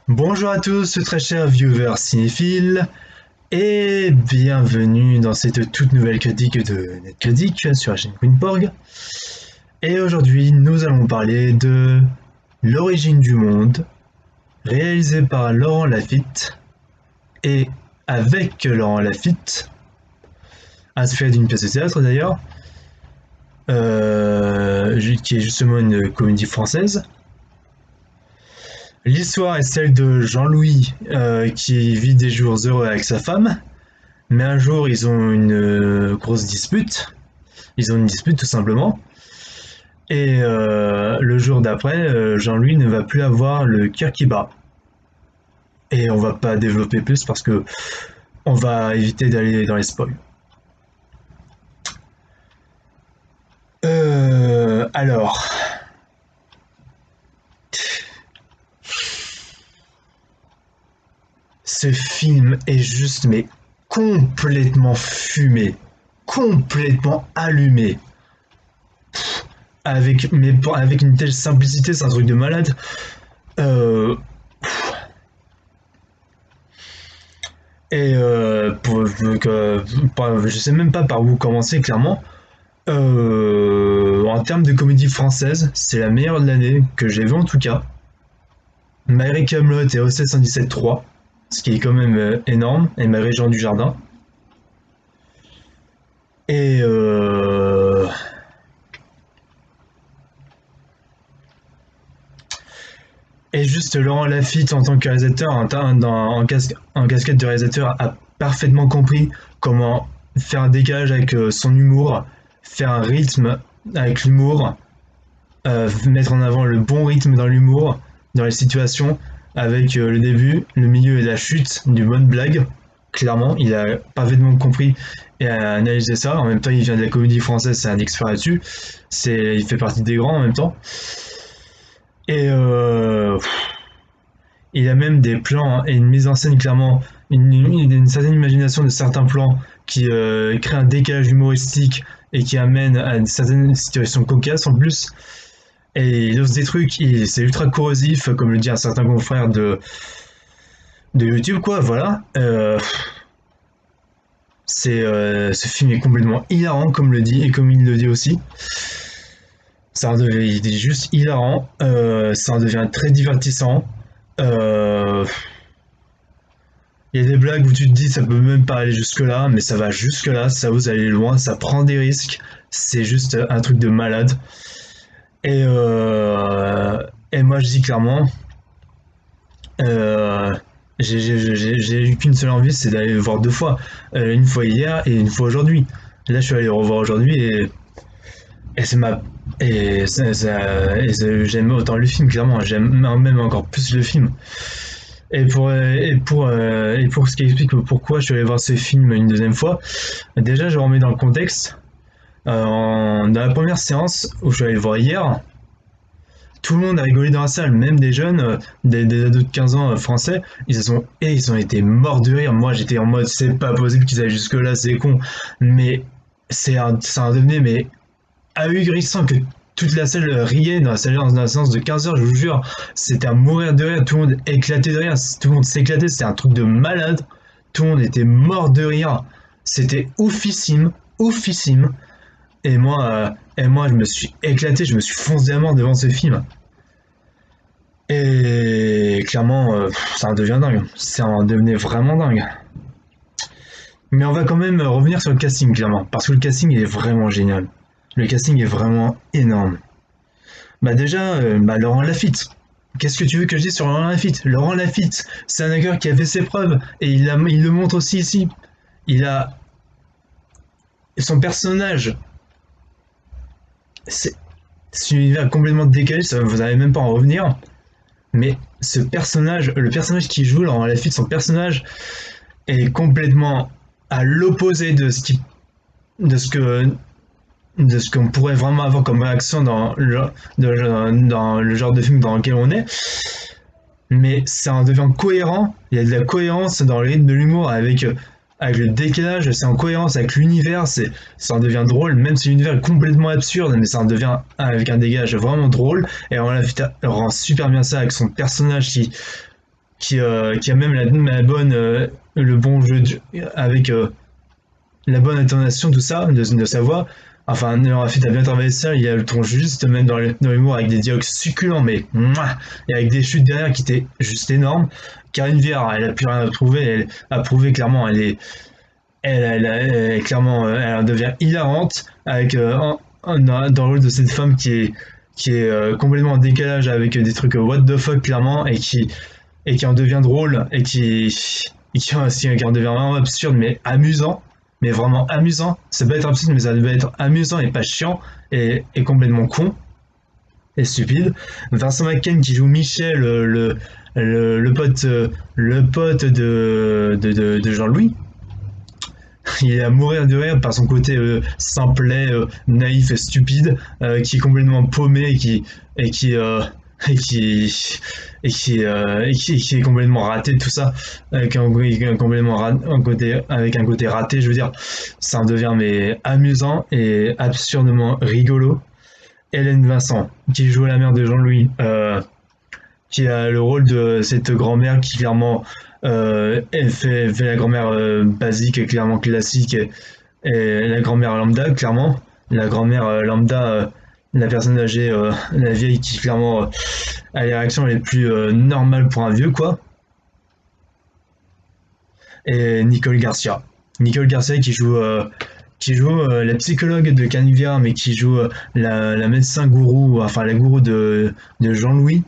Bonjour à tous, très chers viewers cinéphiles, et bienvenue dans cette toute nouvelle critique de NetCritic sur la chaîne Queenporg. Et aujourd'hui, nous allons parler de L'origine du monde, réalisé par Laurent Lafitte, et avec Laurent Lafitte, inspiré d'une pièce de théâtre d'ailleurs, qui est justement une comédie française. L'histoire est celle de Jean-Louis qui vit des jours heureux avec sa femme, mais un jour ils ont une grosse dispute. Ils ont une dispute tout simplement. Et le jour d'après, Jean-Louis ne va plus avoir le cœur qui bat. Et on va pas développer plus parce que on va éviter d'aller dans les spoils. Alors, ce film est juste mais complètement fumé, complètement allumé. Avec une telle simplicité, c'est un truc de malade. Euh, je sais même pas par où commencer clairement. En termes de comédie française, c'est la meilleure de l'année que j'ai vue en tout cas. Malgré Camelot et OC 117.3, ce qui est quand même énorme, et malgré Jean Dujardin. Et Et juste Laurent Lafitte en tant que réalisateur, en casquette de réalisateur, a parfaitement compris comment faire un décalage avec son humour, faire un rythme avec l'humour, mettre en avant le bon rythme dans l'humour, dans les situations, avec le début, le milieu et la chute d'une bonne blague. Clairement, il a parfaitement compris et a analysé ça. En même temps, il vient de la comédie française, c'est un expert là-dessus. Il fait partie des grands en même temps. Et il a même des plans et une mise en scène clairement, une certaine imagination de certains plans qui créent un décalage humoristique et qui amène à certaines situations cocasses en plus. Et il ose des trucs, c'est ultra corrosif, comme le dit un certain confrère de YouTube, quoi, voilà. Ce film est complètement hilarant, comme le dit, et comme il le dit aussi. Il est juste hilarant, ça en devient très divertissant. Euh, Il y a des blagues où tu te dis ça peut même pas aller jusque là, mais ça va jusque là, ça ose aller loin, ça prend des risques, c'est juste un truc de malade. Et, euh, et moi je dis clairement, euh, j'ai eu qu'une seule envie, c'est d'aller le voir deux fois. Une fois hier et une fois aujourd'hui. Là je suis allé le revoir aujourd'hui et c'est ma. J'aime autant le film, clairement, j'aime même encore plus le film. Et pour ce qui explique pourquoi je suis allé voir ce film une deuxième fois, déjà je remets dans le contexte. Dans la première séance où je suis allé le voir hier, tout le monde a rigolé dans la salle, même des jeunes, des ados de 15 ans français, ils ont été morts de rire. Moi j'étais en mode c'est pas possible qu'ils aillent jusque là, c'est con. Mais ça a devenu mais ahurissant que toute la salle riait dans la séance de 15 heures, je vous jure. C'était à mourir de rire, tout le monde éclatait de rire, tout le monde s'éclatait, c'était un truc de malade. Tout le monde était mort de rire. C'était oufissime, oufissime. Et moi, je me suis éclaté, je me suis foncé à mort devant ce film. Et clairement, ça en devient dingue. Ça en devenait vraiment dingue. Mais on va quand même revenir sur le casting, clairement. Parce que le casting, il est vraiment génial. Le casting est vraiment énorme. Bah déjà, Laurent Lafitte. Qu'est-ce que tu veux que je dise sur Laurent Lafitte? Laurent Lafitte, c'est un acteur qui a fait ses preuves. Et il le montre aussi ici. Il a... Son personnage, c'est un univers complètement décalé, ça, vous n'allez même pas en revenir. Mais ce personnage, le personnage qui joue Laurent Lafitte, son personnage est complètement à l'opposé de ce que de ce qu'on pourrait vraiment avoir comme réaction dans le genre de film dans lequel on est. Mais ça en devient cohérent. Il y a de la cohérence dans le rythme de l'humour avec le décalage, c'est en cohérence avec l'univers, ça en devient drôle, même si l'univers est complètement absurde, mais ça en devient avec un dégage vraiment drôle. Et on rend super bien ça avec son personnage qui a même la bonne, le bon jeu avec la bonne intonation, tout ça, de sa voix. Enfin, Raffi, t'as bien travaillé ça, il a le ton juste, même dans l'humour, avec des dialogues succulents, mais mouah, et avec des chutes derrière qui étaient juste énormes. Karine Viard, elle a plus rien à prouver, elle a prouvé clairement, elle clairement, elle devient hilarante avec dans le rôle de cette femme qui est complètement en décalage avec des trucs what the fuck clairement et qui en devient drôle et qui en devient vraiment absurde mais amusant, mais vraiment amusant. Ça peut être absurde mais ça peut être amusant et pas chiant et complètement con et stupide. Vincent McCain qui joue Michel, le pote de Jean-Louis. Il est à mourir de rire par son côté simplet, naïf et stupide, qui est complètement paumé et qui et qui qui est complètement raté tout ça avec un côté raté, je veux dire, ça en devient mais amusant et absurdement rigolo. Hélène Vincent qui joue la mère de Jean-Louis, qui a le rôle de cette grand-mère qui clairement elle fait la grand-mère basique, clairement classique, et la grand-mère lambda, clairement. La grand-mère lambda, la personne âgée, la vieille qui clairement a les réactions les plus normales pour un vieux, quoi. Et Nicole Garcia. Nicole Garcia qui joue la psychologue de Canivia, mais qui joue la médecin gourou, enfin la gourou de Jean-Louis.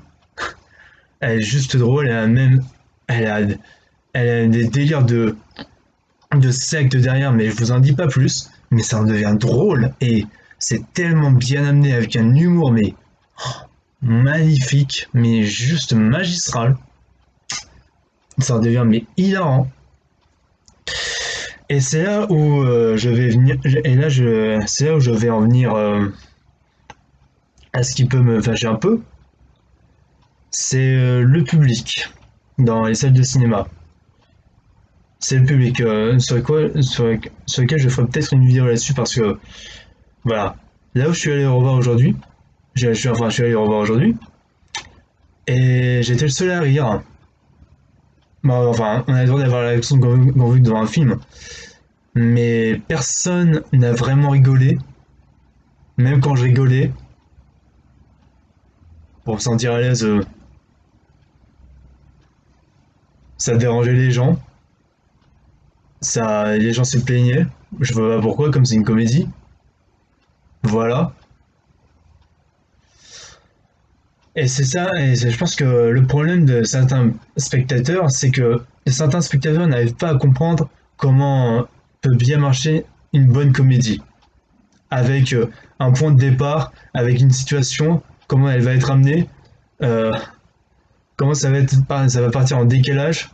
Elle est juste drôle, elle a, elle a des délires de secte derrière, mais je vous en dis pas plus. Mais ça en devient drôle et c'est tellement bien amené avec un humour, mais magnifique, mais juste magistral. Ça en devient mais hilarant. Et c'est là où je vais venir, et là c'est là où je vais en venir à ce qui peut me fâcher un peu, c'est le public dans les salles de cinéma. C'est le public sur lequel je ferai peut-être une vidéo là-dessus parce que voilà, là où je suis allé revoir aujourd'hui, je suis allé revoir aujourd'hui et j'étais le seul à rire. Bon, enfin, on a le droit d'avoir la réaction qu'on veut devant un film, mais personne n'a vraiment rigolé, même quand je rigolais, pour me sentir à l'aise, ça dérangeait les gens. Ça, les gens se plaignaient. Je vois pas pourquoi, comme c'est une comédie. Voilà. Et c'est ça, et je pense que le problème de certains spectateurs, c'est que certains spectateurs n'arrivent pas à comprendre comment peut bien marcher une bonne comédie. Avec un point de départ, avec une situation, comment elle va être amenée, euh, comment ça va partir en décalage,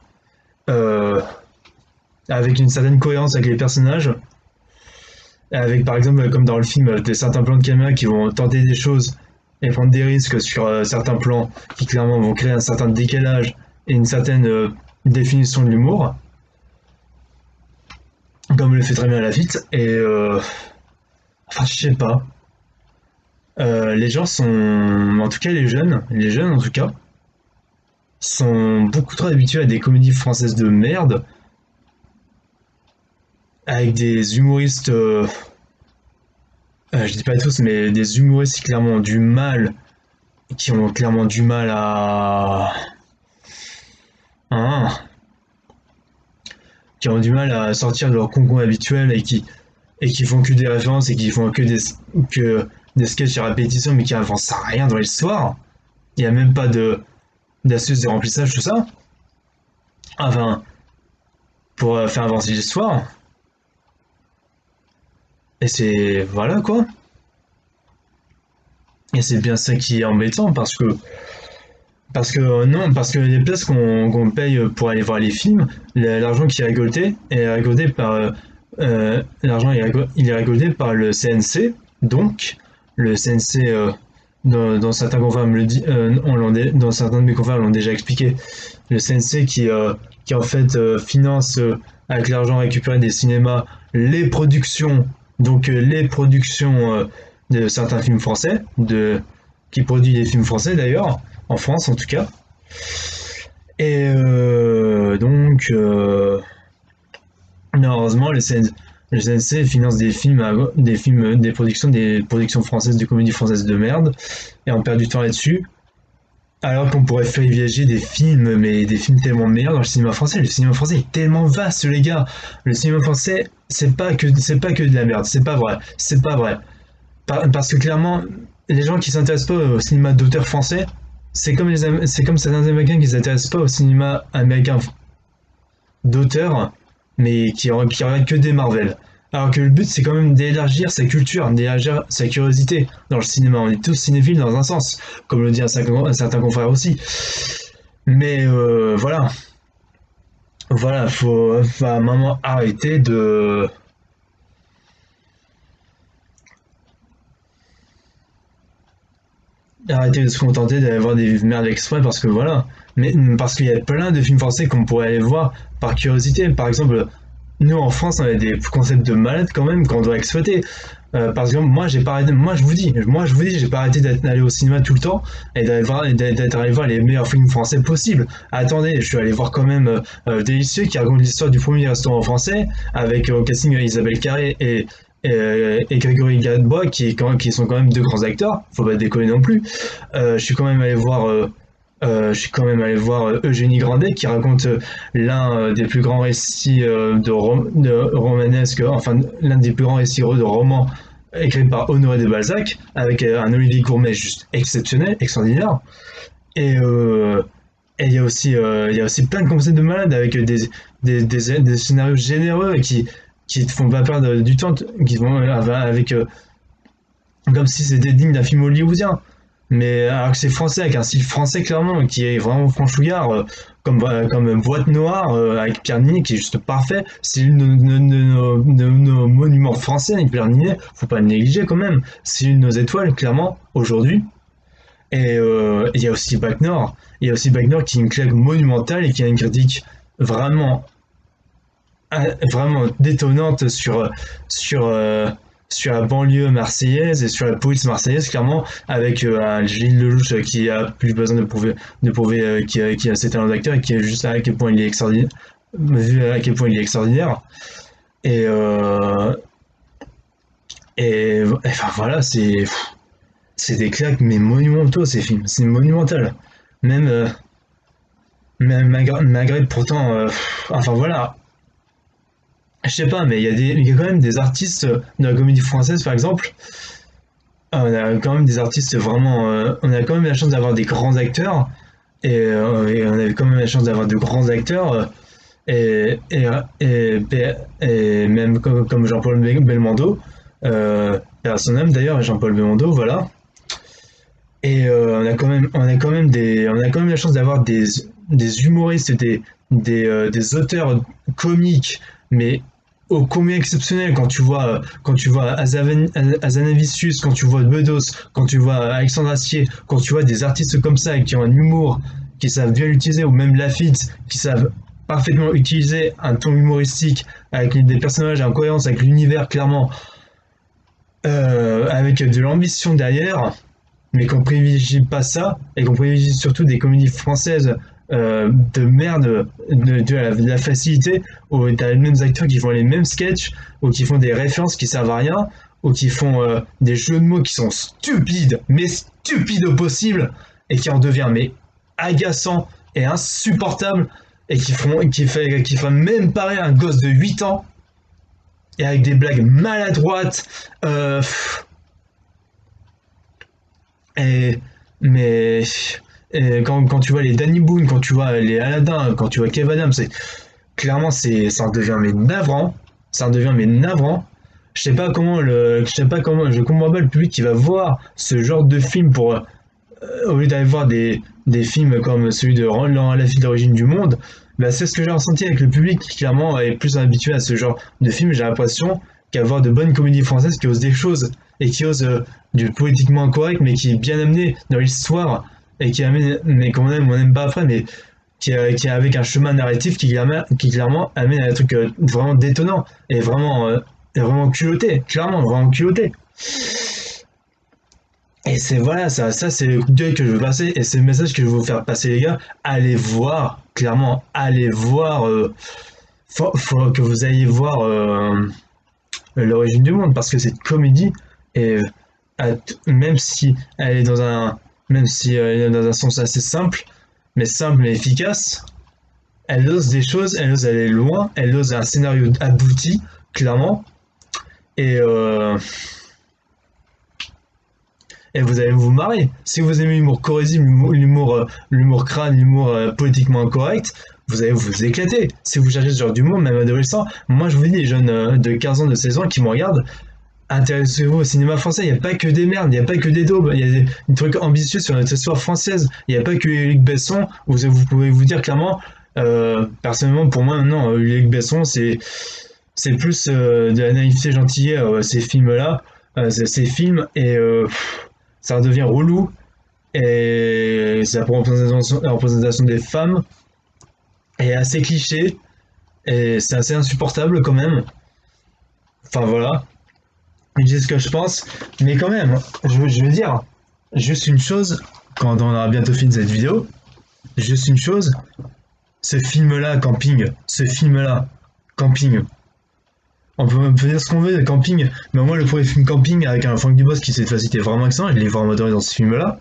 euh, avec une certaine cohérence avec les personnages, avec par exemple comme dans le film des certains plans de caméra qui vont tenter des choses et prendre des risques sur certains plans qui clairement vont créer un certain décalage et une certaine définition de l'humour, comme le fait très bien Lafitte. Et enfin je sais pas. Les gens sont, en tout cas les jeunes en tout cas, sont beaucoup trop habitués à des comédies françaises de merde, avec des humoristes je dis pas tous, mais des humoristes qui ont clairement du mal hein, qui ont du mal à sortir de leur concon habituel et qui font que des références et qui font que des sketchs à répétition, mais qui avancent à rien dans l'histoire. Il n'y a même pas d'astuces de remplissage, tout ça. Enfin, pour faire avancer l'histoire. Et c'est voilà quoi. Et c'est bien ça qui est embêtant parce que les places qu'on paye pour aller voir les films, l'argent qui est récolté par l'argent il est récolté par le CNC, donc le CNC dans certains confrères me le dit, dans certains de mes confrères l'ont déjà expliqué, le CNC qui en fait finance avec l'argent récupéré des cinémas les productions, donc les productions de certains films français, qui produit des films français d'ailleurs, en France en tout cas. Et donc, malheureusement, le CNC finance des productions françaises, des comédies françaises de merde, et on perd du temps là-dessus. Alors qu'on pourrait privilégier des films, mais des films tellement meilleurs dans le cinéma français. Le cinéma français est tellement vaste, les gars. Le cinéma français, c'est pas que de la merde. C'est pas vrai. C'est pas vrai. Parce que clairement, les gens qui s'intéressent pas au cinéma d'auteur français, c'est comme certains Américains qui s'intéressent pas au cinéma américain d'auteur, mais qui regardent que des Marvel. Alors que le but, c'est quand même d'élargir sa culture, d'élargir sa curiosité dans le cinéma. On est tous cinéphiles dans un sens, comme le dit un certain confrère aussi. Mais voilà, voilà, faut à un moment arrêter de se contenter d'aller voir des merdes exprès parce que voilà. Mais parce qu'il y a plein de films français qu'on pourrait aller voir par curiosité. Par exemple, nous en France, on a des concepts de malades quand même qu'on doit exploiter. Par exemple, moi j'ai pas arrêté, moi je vous dis, j'ai pas arrêté d'aller au cinéma tout le temps et d'être allé voir les meilleurs films français possibles. Attendez, je suis allé voir quand même Délicieux qui raconte l'histoire du premier restaurant français avec au casting Isabelle Carré et Grégory Gadebois qui sont quand même deux grands acteurs, faut pas déconner non plus. Je suis quand même allé voir Eugénie Grandet qui raconte l'un des plus grands récits de romanesque, enfin l'un des plus grands récits de romans écrits par Honoré de Balzac, avec un Olivier Gourmet juste exceptionnel, extraordinaire. Et il y a aussi plein de concepts de malades avec des scénarios généreux qui te font pas perdre du temps, qui vont avec comme si c'était digne d'un film hollywoodien. Mais alors que c'est français, avec un style français clairement, qui est vraiment franchouillard, comme Boîte Noire, avec Pierre Ninet, qui est juste parfait. C'est l'une de nos monuments français, avec Pierre Ninet, faut pas le négliger quand même. C'est l'une de nos étoiles, clairement, aujourd'hui. Et il y a aussi Bac Nord. Il y a aussi Bac Nord qui est une claque monumentale et qui a une critique vraiment vraiment détonnante sur la banlieue marseillaise et sur la police marseillaise, clairement, avec un Gilles Lelouch qui a plus besoin de prouver qui a ses talents d'acteur et qui est juste à quel point il est extraordinaire, vu à quel point il est extraordinaire. Et, enfin voilà, c'est des claques, mais monumentaux ces films, c'est monumental. Même, malgré pourtant, enfin voilà, je sais pas, mais il y a quand même des artistes de la comédie française, par exemple. On a quand même des artistes vraiment. On a quand même la chance d'avoir des grands acteurs. Et on a quand même la chance d'avoir de grands acteurs. Et, et, et même comme Jean-Paul Belmondo. Père à son âme d'ailleurs, Jean-Paul Belmondo, voilà. Et on a quand même la chance d'avoir des humoristes, des auteurs comiques, mais ô combien exceptionnels quand tu vois Azanavicius, quand tu vois Bedos, quand tu vois Alexandre Astier, quand tu vois des artistes comme ça qui ont un humour, qui savent bien l'utiliser, ou même Lafitte, qui savent parfaitement utiliser un ton humoristique avec des personnages en cohérence avec l'univers clairement, avec de l'ambition derrière, mais qu'on privilégie pas ça, et qu'on privilégie surtout des comédies françaises de merde, de la facilité, où t'as les mêmes acteurs qui font les mêmes sketchs, ou qui font des références qui servent à rien, ou qui font des jeux de mots qui sont stupides, mais stupides au possible, et qui en devient mais agaçant et insupportable, et qui font même pareil un gosse de 8 ans, et avec des blagues maladroites, et, mais quand tu vois les Danny Boone, quand tu vois les Aladdin, quand tu vois Kev Adams, clairement ça en devient mais navrant. Ça en devient mais navrant. Je comprends pas le public qui va voir ce genre de film au lieu d'aller voir des films comme celui de Roland la fille d'origine du monde. Bah, c'est ce que j'ai ressenti avec le public qui clairement est plus habitué à ce genre de film. J'ai l'impression qu'à voir de bonnes comédies françaises qui osent des choses et qui osent du politiquement incorrect mais qui est bien amené dans l'histoire et qui amène, mais qu'on aime ou on n'aime pas après, mais qui est avec un chemin narratif qui clairement amène à un truc vraiment détonnant et vraiment culotté, clairement vraiment culotté. Et c'est voilà, ça c'est le coup de gueule que je veux passer et c'est le message que je veux vous faire passer les gars. Allez voir clairement, allez voir, faut que vous alliez voir l'origine du monde, parce que cette comédie est, même si elle est dans un, même si elle est dans un sens assez simple, mais simple et efficace, elle ose des choses, elle ose aller loin, elle ose un scénario abouti, clairement, et, euh, et vous allez vous marrer. Si vous aimez l'humour corrosif, l'humour crâne, l'humour politiquement incorrect, vous allez vous éclater. Si vous cherchez ce genre d'humour, même adolescent, moi je vous dis, les jeunes de 15 ans, de 16 ans qui me regardent, intéressez-vous au cinéma français, il n'y a pas que des merdes, il n'y a pas que des daubes, il y a des trucs ambitieux sur notre histoire française, il n'y a pas que Luc Besson, vous pouvez vous dire clairement, personnellement pour moi non, Luc Besson c'est plus de la naïveté gentillée, ces films-là, ces films, et ça devient relou, et la représentation des femmes est assez cliché, et c'est assez insupportable quand même, enfin voilà. Je dis ce que je pense, mais quand même, je veux dire, juste une chose, quand on aura bientôt fini cette vidéo, juste une chose, ce film-là, Camping, ce film-là, Camping, on peut dire ce qu'on veut de Camping, mais moi, le premier film Camping avec un Franck Dubosc qui cette fois-ci était vraiment excellent, je l'ai vraiment adoré dans ce film-là.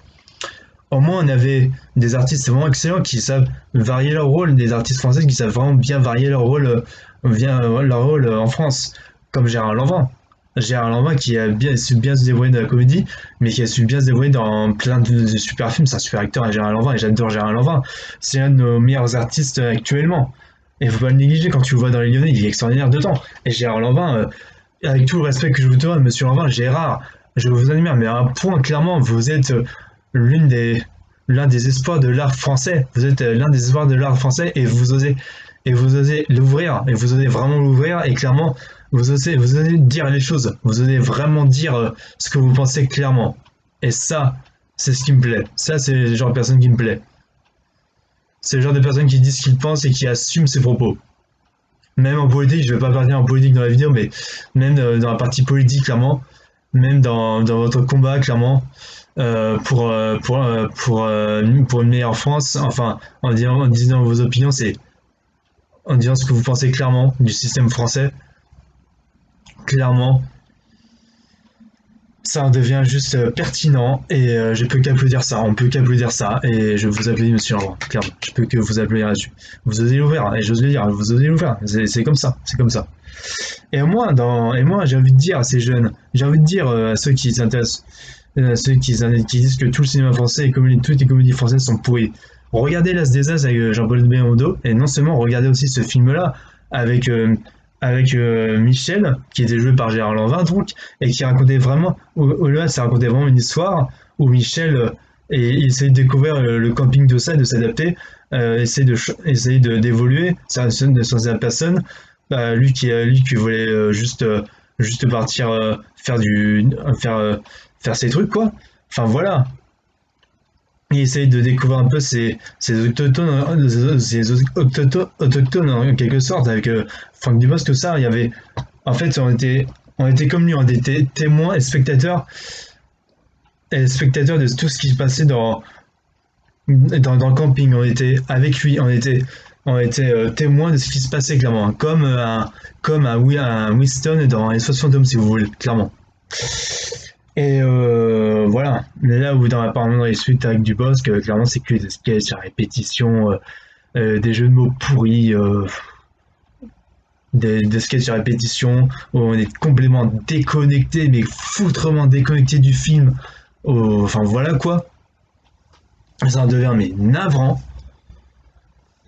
Au moins, on avait des artistes vraiment excellents qui savent varier leur rôle, des artistes français qui savent vraiment bien varier leur rôle en France, comme Gérard Lanvin. Gérard Lanvin qui a bien su bien se débrouiller dans la comédie, mais qui a su bien se débrouiller dans plein de super films. C'est un super acteur, Gérard Lanvin, et j'adore Gérard Lanvin. C'est un de nos meilleurs artistes actuellement. Et faut pas le négliger, quand tu le vois dans Les Lyonnais, il est extraordinaire dedans. Et Gérard Lanvin, avec tout le respect que je vous donne, monsieur Lanvin, Gérard, je vous admire, mais à un point, clairement, vous êtes l'une des l'un des espoirs de l'art français. Vous êtes l'un des espoirs de l'art français et vous osez l'ouvrir et vous osez vraiment l'ouvrir et clairement vous osez dire les choses. Vous osez vraiment dire ce que vous pensez clairement. Et ça, c'est ce qui me plaît. Ça, c'est le genre de personne qui me plaît. C'est le genre de personne qui dit ce qu'il pense et qui assume ses propos. Même en politique, je ne vais pas partir en politique dans la vidéo, mais même dans la partie politique, clairement, même dans votre combat, clairement, pour une meilleure France, enfin, en disant vos opinions, c'est en disant ce que vous pensez clairement du système français, clairement, ça devient juste pertinent et je peux qu'applaudir ça, on peut qu'applaudir ça et je vous applaudis monsieur Leroy, clairement, je peux que vous applaudir là-dessus. Vous osez l'ouvrir et j'ose le dire, vous osez l'ouvrir, c'est comme ça, c'est comme ça. Et moi j'ai envie de dire à ces jeunes, j'ai envie de dire à ceux qui s'intéressent, ceux qui disent que tout le cinéma français et toutes les comédies françaises sont pourries. Regardez L'As des As avec Jean-Paul Belmondo et non seulement regardez aussi ce film-là avec Michel, qui était joué par Gérard Lanvin, donc, et qui racontait vraiment, au-delà, ça racontait vraiment une histoire où Michel il essaie de découvrir le camping de ça, de s'adapter, essayer d'évoluer, de changer la personne. Bah, lui qui voulait juste partir faire, faire ses trucs, quoi. Enfin voilà, il essaye de découvrir un peu autochtones en quelque sorte avec Franck Dubosc, tout ça. Il y avait, en fait, on était comme lui, on était témoins et spectateurs de tout ce qui se passait dans le camping. On était avec lui, on était témoins de ce qui se passait clairement, un Winston dans les 60 hommes, si vous voulez, clairement. Et voilà. Mais là où apparemment dans les suites avec du boss, clairement c'est que des sketchs à répétition, des jeux de mots pourris, des sketchs à répétition, où on est complètement déconnecté, mais foutrement déconnecté du film. Enfin voilà quoi. Ça devient mais navrant.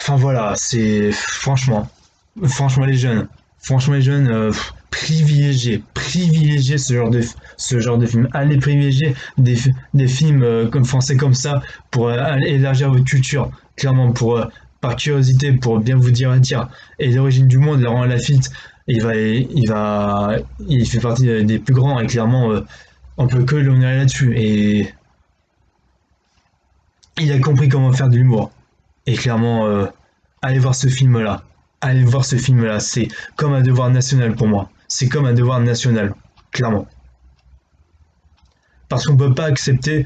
Enfin voilà, c'est franchement les jeunes, privilégiez ce genre de film. Allez privilégier des films comme français comme ça pour élargir votre culture, clairement par curiosité, pour bien vous dire, tiens, et l'origine du monde, Laurent Lafitte, il fait partie des plus grands et clairement, on peut que l'honorer là-dessus. Et il a compris comment faire de l'humour. Et clairement, allez voir ce film-là. Allez voir ce film-là. C'est comme un devoir national pour moi. C'est comme un devoir national, clairement. Parce qu'on peut pas accepter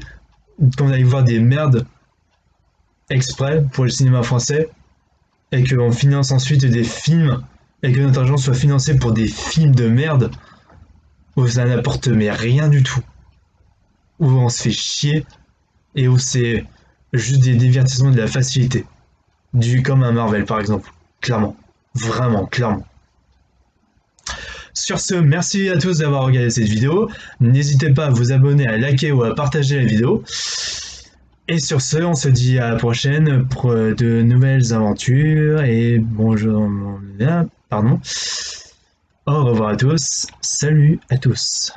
qu'on aille voir des merdes exprès pour le cinéma français. et qu'on finance ensuite des films et que notre argent soit financé pour des films de merde où ça n'apporte mais rien du tout, où on se fait chier et où c'est juste des divertissements de la facilité, comme un Marvel par exemple, clairement, vraiment, clairement. Sur ce, merci à tous d'avoir regardé cette vidéo. N'hésitez pas à vous abonner, à liker ou à partager la vidéo. Et sur ce, on se dit à la prochaine pour de nouvelles aventures. Et bonjour, pardon. Au revoir à tous. Salut à tous.